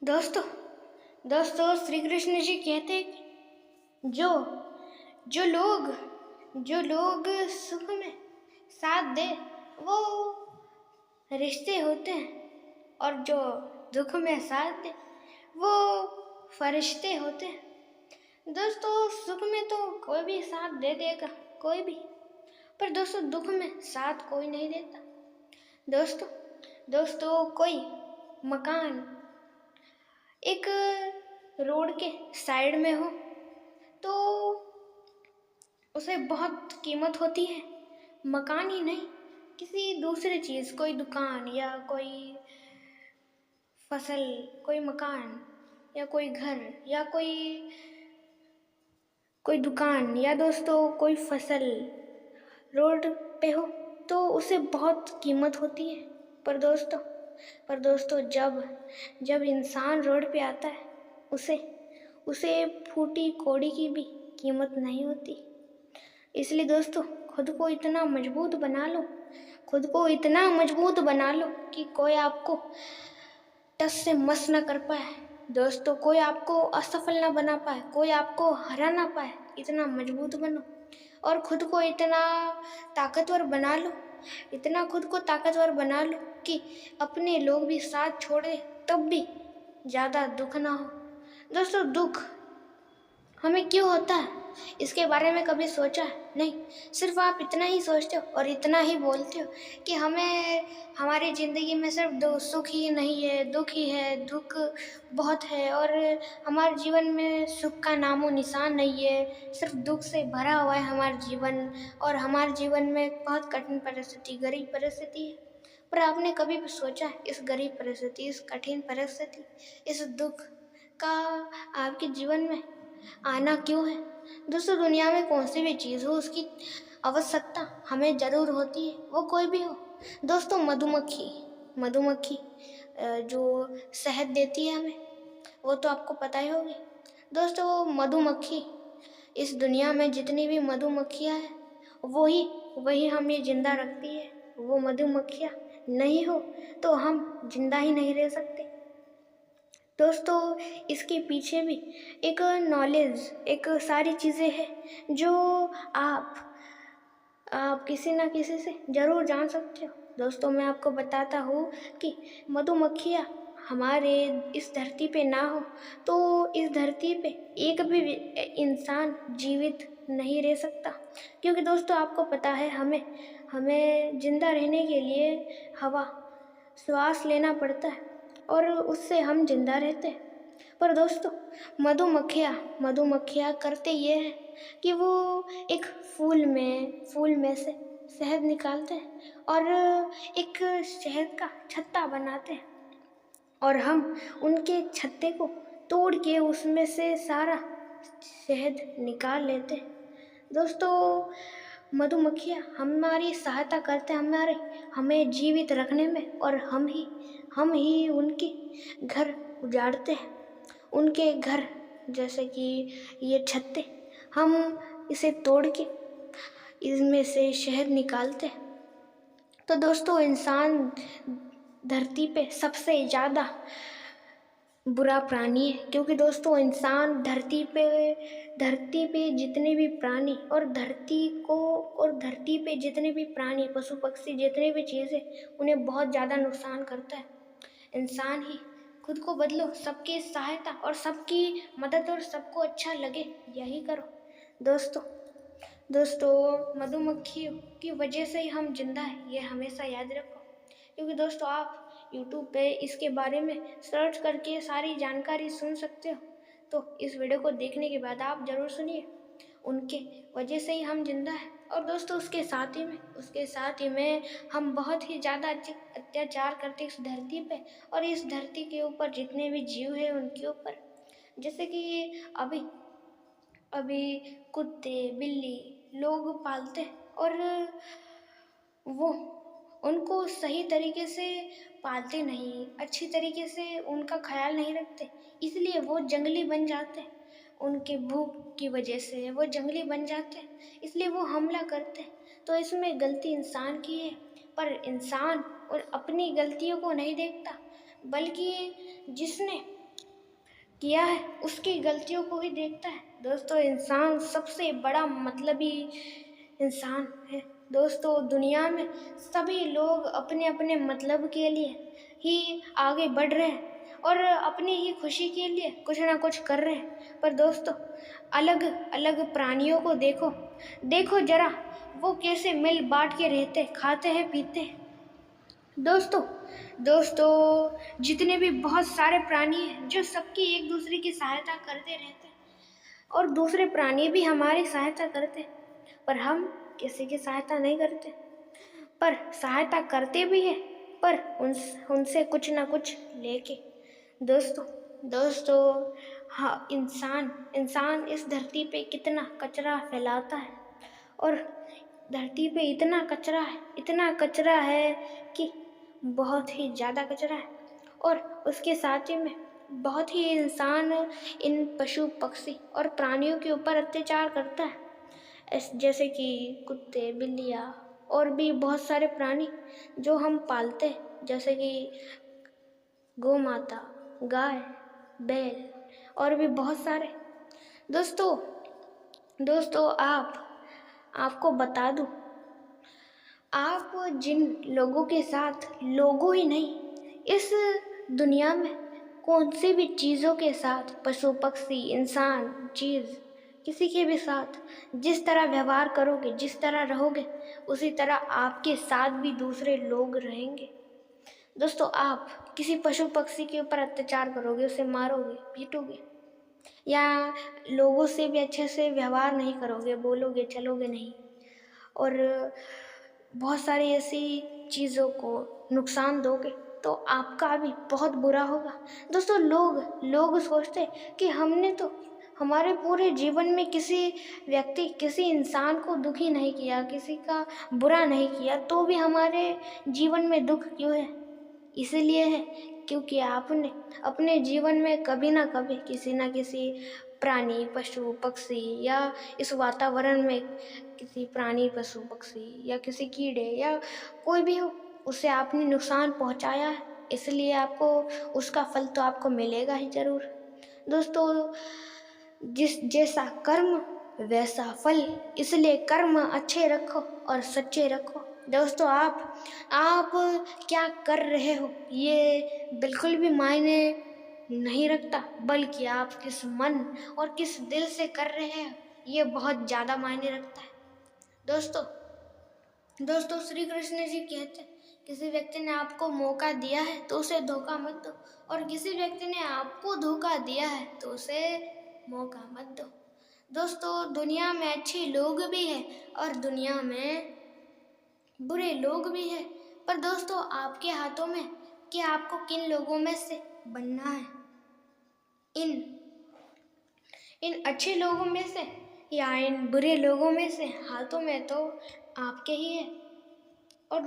दोस्तों दोस्तों श्री कृष्ण जी कहते हैं कि जो जो लोग जो लोग सुख में साथ दे वो रिश्ते होते हैं, और जो दुख में साथ दे वो फरिश्ते होते हैं। दोस्तों सुख में तो कोई भी साथ दे देगा, कोई भी, पर दोस्तों दुख में साथ कोई नहीं देता। दोस्तों दोस्तों कोई मकान एक रोड के साइड में हो तो उसे बहुत कीमत होती है। मकान ही नहीं, किसी दूसरी चीज़, कोई दुकान या कोई फसल, कोई मकान या कोई घर या कोई दुकान या दोस्तों कोई फसल रोड पे हो तो उसे बहुत कीमत होती है। पर दोस्तों जब जब इंसान रोड पे आता है उसे उसे फूटी कौड़ी की भी कीमत नहीं होती। इसलिए दोस्तों खुद को इतना मजबूत बना लो, खुद को इतना मजबूत बना लो कि कोई आपको टस से मस न कर पाए। दोस्तों कोई आपको असफल ना बना पाए, कोई आपको हरा ना पाए। इतना मजबूत बनो और खुद को इतना ताकतवर बना लो, इतना खुद को ताकतवर बना लो कि अपने लोग भी साथ छोड़े तब भी ज़्यादा दुख ना हो। दोस्तों दुख हमें क्यों होता है इसके बारे में कभी सोचा है? नहीं, सिर्फ आप इतना ही सोचते हो और इतना ही बोलते हो कि हमें हमारी ज़िंदगी में सिर्फ दो सुख ही नहीं है, दुख ही है, दुख बहुत है और हमारे जीवन में सुख का नामो निशान नहीं है, सिर्फ दुख से भरा हुआ है हमारा जीवन। और हमारे जीवन में बहुत कठिन परिस्थिति, गरीब परिस्थिति है। पर आपने कभी भी सोचा है इस गरीब परिस्थिति, इस कठिन परिस्थिति, इस दुख का आपके जीवन में आना क्यों है? दोस्तों दुनिया में कौन सी भी चीज़ हो उसकी आवश्यकता हमें ज़रूर होती है, वो कोई भी हो। दोस्तों मधुमक्खी जो शहद देती है हमें, वो तो आपको पता ही होगी। दोस्तों वो मधुमक्खी, इस दुनिया में जितनी भी मधुमक्खियाँ हैं वही हमें जिंदा रखती है। वो मधुमक्खियाँ नहीं हो तो हम जिंदा ही नहीं रह सकते। दोस्तों इसके पीछे भी एक नॉलेज, एक सारी चीज़ें हैं जो आप किसी ना किसी से ज़रूर जान सकते हो। दोस्तों मैं आपको बताता हूँ कि मधुमक्खियाँ हमारे इस धरती पे ना हो तो इस धरती पे एक भी इंसान जीवित नहीं रह सकता। क्योंकि दोस्तों आपको पता है हमें जिंदा रहने के लिए हवा, श्वास लेना पड़ता है और उससे हम जिंदा रहते हैं। पर दोस्तों मधुमक्खियाँ करते ये हैं कि वो एक फूल में से शहद निकालते हैं और एक शहद का छत्ता बनाते हैं और हम उनके छत्ते को तोड़ के उसमें से सारा शहद निकाल लेते हैं। दोस्तों मधुमक्खियाँ हमारी सहायता करते हैं हमें जीवित रखने में, और हम ही उनके घर उजाड़ते हैं। उनके घर जैसे कि ये छत्ते, हम इसे तोड़ के इसमें से शहद निकालते हैं। तो दोस्तों इंसान धरती पे सबसे ज़्यादा बुरा प्राणी है, क्योंकि दोस्तों इंसान धरती पे जितने भी प्राणी और धरती पे जितने भी प्राणी, पशु पक्षी, जितने भी चीज़ें, उन्हें बहुत ज़्यादा नुकसान करता है। इंसान ही खुद को बदलो, सबकी सहायता और सबकी मदद और सबको अच्छा लगे यही करो। दोस्तों मधुमक्खी की वजह से ही हम जिंदा हैं, ये हमेशा याद रखो। क्योंकि दोस्तों आप YouTube पे इसके बारे में सर्च करके सारी जानकारी सुन सकते हो। तो इस वीडियो को देखने के बाद आप ज़रूर सुनिए, उनके वजह से ही हम जिंदा हैं। और दोस्तों उसके साथ ही में हम बहुत ही ज़्यादा अत्याचार करते इस धरती पे और इस धरती के ऊपर जितने भी जीव हैं उनके ऊपर। जैसे कि अभी कुत्ते बिल्ली लोग पालते हैं और वो उनको सही तरीके से पालते नहीं, अच्छी तरीके से उनका ख्याल नहीं रखते, इसलिए वो जंगली बन जाते हैं। उनके भूख की वजह से वो जंगली बन जाते हैं, इसलिए वो हमला करते हैं। तो इसमें गलती इंसान की है, पर इंसान और अपनी गलतियों को नहीं देखता, बल्कि किया है उसकी गलतियों को ही देखता है। दोस्तों इंसान सबसे बड़ा मतलबी इंसान है। दोस्तों दुनिया में सभी लोग अपने अपने मतलब के लिए ही आगे बढ़ रहे हैं और अपनी ही खुशी के लिए कुछ ना कुछ कर रहे हैं। पर दोस्तों अलग अलग प्राणियों को देखो, देखो जरा वो कैसे मिल बांट के रहते, खाते हैं, पीते हैं। दोस्तों दोस्तों जितने भी बहुत सारे प्राणी हैं जो सबकी एक दूसरे की सहायता करते रहते हैं और दूसरे प्राणी भी हमारी सहायता करते हैं, पर हम किसी की सहायता नहीं करते। पर सहायता करते भी हैं, पर उनसे कुछ ना कुछ लेके। दोस्तों दोस्तों हाँ, इंसान इंसान इस धरती पे कितना कचरा फैलाता है और धरती पे इतना कचरा है कि बहुत ही ज़्यादा कचरा है और उसके साथ ही में बहुत ही इंसान इन पशु पक्षी और प्राणियों के ऊपर अत्याचार करता है। जैसे कि कुत्ते, बिल्लियाँ और भी बहुत सारे प्राणी जो हम पालते हैं, जैसे कि गौ माता, गाय, बैल और भी बहुत सारे। दोस्तों दोस्तों आपको बता दूं, आप जिन लोगों के साथ, लोगों ही नहीं इस दुनिया में कौन सी भी चीज़ों के साथ, पशु पक्षी, इंसान, चीज़, किसी के भी साथ जिस तरह व्यवहार करोगे, जिस तरह रहोगे, उसी तरह आपके साथ भी दूसरे लोग रहेंगे। दोस्तों आप किसी पशु पक्षी के ऊपर अत्याचार करोगे, उसे मारोगे, पीटोगे या लोगों से भी अच्छे से व्यवहार नहीं करोगे, बोलोगे, चलोगे नहीं और बहुत सारी ऐसी चीज़ों को नुकसान दोगे तो आपका भी बहुत बुरा होगा। दोस्तों लोग सोचते कि हमने तो हमारे पूरे जीवन में किसी व्यक्ति, किसी इंसान को दुखी नहीं किया, किसी का बुरा नहीं किया, तो भी हमारे जीवन में दुख क्यों है? इसलिए है क्योंकि आपने अपने जीवन में कभी ना कभी किसी ना किसी प्राणी, पशु पक्षी या इस वातावरण में किसी प्राणी, पशु पक्षी या किसी कीड़े या कोई भी हो, उसे आपने नुकसान पहुंचाया है। इसलिए आपको उसका फल तो आपको मिलेगा ही जरूर। दोस्तों जैसा कर्म वैसा फल, इसलिए कर्म अच्छे रखो और सच्चे रखो। दोस्तों आप क्या कर रहे हो ये बिल्कुल भी मायने नहीं रखता, बल्कि आप किस मन और किस दिल से कर रहे हैं ये बहुत ज़्यादा मायने रखता है। दोस्तों दोस्तों श्री कृष्ण जी कहते हैं, किसी व्यक्ति ने आपको मौका दिया है तो उसे धोखा मत दो, और किसी व्यक्ति ने आपको धोखा दिया है तो उसे मौका मत दो। दोस्तों दुनिया में अच्छे लोग भी हैं और दुनिया में बुरे लोग भी हैं, पर दोस्तों आपके हाथों में कि आपको किन लोगों में से बनना है, इन इन अच्छे लोगों में से या इन बुरे लोगों में से। हाथों में तो आपके ही है। और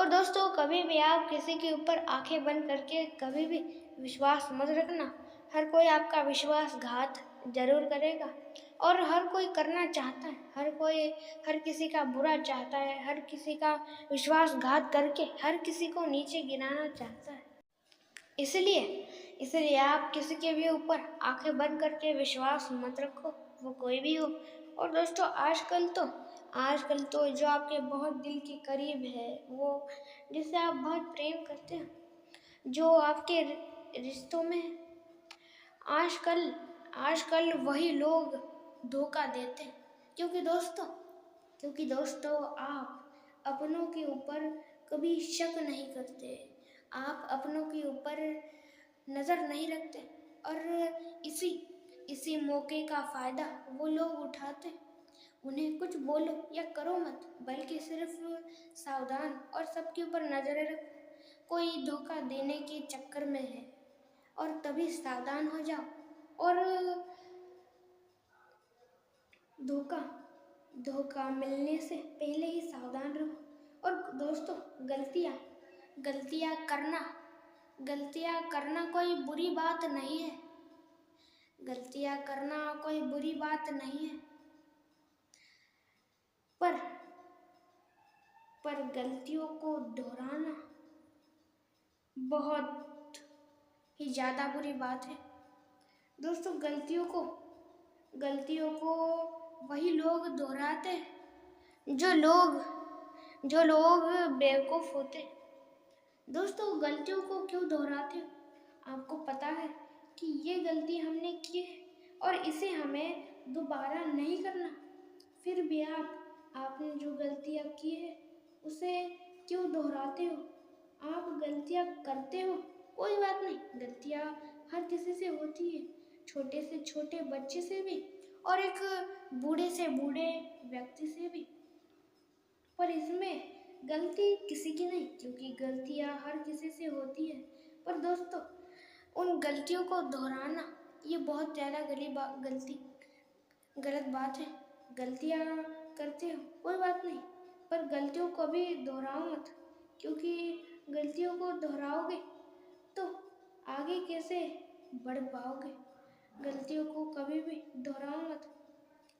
दोस्तों कभी भी आप किसी के ऊपर आंखें बंद करके कभी भी विश्वास मत रखना। हर कोई आपका विश्वासघात जरूर करेगा और हर कोई करना चाहता है, हर किसी का बुरा चाहता है, हर किसी का विश्वासघात करके हर किसी को नीचे गिराना चाहता है। इसलिए इसलिए आप किसी के भी ऊपर आंखें बंद करके विश्वास मत रखो, वो कोई भी हो। और दोस्तों आजकल तो जो आपके बहुत दिल के करीब है, वो जिससे आप बहुत प्रेम करते हैं, जो आपके रिश्तों में है, आजकल आजकल वही लोग धोखा देते हैं। क्योंकि दोस्तों आप अपनों के ऊपर कभी शक नहीं करते, आप अपनों के ऊपर नज़र नहीं रखते और इसी मौके का फ़ायदा वो लोग उठाते। उन्हें कुछ बोलो या करो मत, बल्कि सिर्फ सावधान और सबके ऊपर नजरें रखो। कोई धोखा देने के चक्कर में है और तभी सावधान हो जाओ और धोखा मिलने से पहले ही सावधान रहो। और दोस्तों गलतियाँ करना कोई बुरी बात नहीं है, गलतियाँ करना कोई बुरी बात नहीं है, पर गलतियों को दोहराना बहुत ही ज़्यादा बुरी बात है। दोस्तों गलतियों को वही लोग दोहराते हैं जो लोग बेवकूफ़ होते हैं। दोस्तों गलतियों को क्यों दोहराते हो? आपको पता है कि ये गलती हमने की है और इसे हमें दोबारा नहीं करना। फिर भी आपने जो गलतियाँ की है उसे क्यों दोहराते हो? आप गलतियाँ करते हो, कोई बात नहीं, गलतियाँ हर किसी से होती है, छोटे से छोटे बच्चे से भी और एक बूढ़े से बूढ़े व्यक्ति से भी। पर इसमें गलती किसी की नहीं, क्योंकि गलतियाँ हर किसी से होती है। पर दोस्तों उन गलतियों को दोहराना ये बहुत ज़्यादा गलत बात है। गलतियाँ करते हो, कोई बात नहीं, पर गलतियों को कभी दोहराओ मत, क्योंकि गलतियों को दोहराओगे तो आगे कैसे बढ़ पाओगे। गलतियों को कभी भी दोहराओ मत,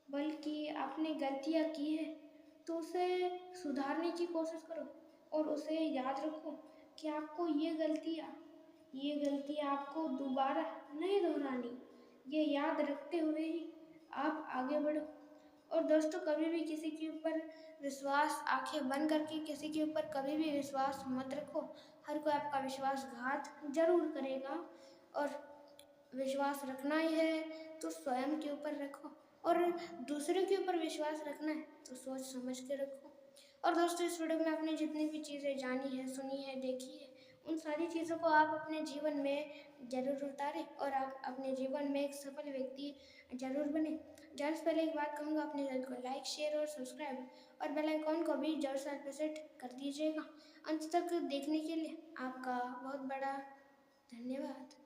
बल्कि आपने गलतियाँ की है तो उसे सुधारने की कोशिश करो और उसे याद रखो कि आपको ये गलती आपको दोबारा नहीं दोहरानी। ये याद रखते हुए ही आप आगे बढ़ो। और दोस्तों कभी भी किसी के ऊपर आंखें बंद करके किसी के ऊपर कभी भी विश्वास मत रखो। हर कोई आपका विश्वासघात जरूर करेगा और विश्वास रखना ही है तो स्वयं के ऊपर रखो और दूसरे के ऊपर विश्वास रखना है तो सोच समझ के रखो। और दोस्तों इस वीडियो में आपने जितनी भी चीज़ें जानी है, सुनी है, देखी है, उन सारी चीज़ों को आप अपने जीवन में ज़रूर उतारें और आप अपने जीवन में एक सफल व्यक्ति ज़रूर बने। ज़रूर से पहले एक बात कहूँगा, अपने चैनल को लाइक, शेयर और सब्सक्राइब और बेल आइकॉन को भी ज़रूर से प्रेस कर दीजिएगा। अंत तक देखने के लिए आपका बहुत बड़ा धन्यवाद।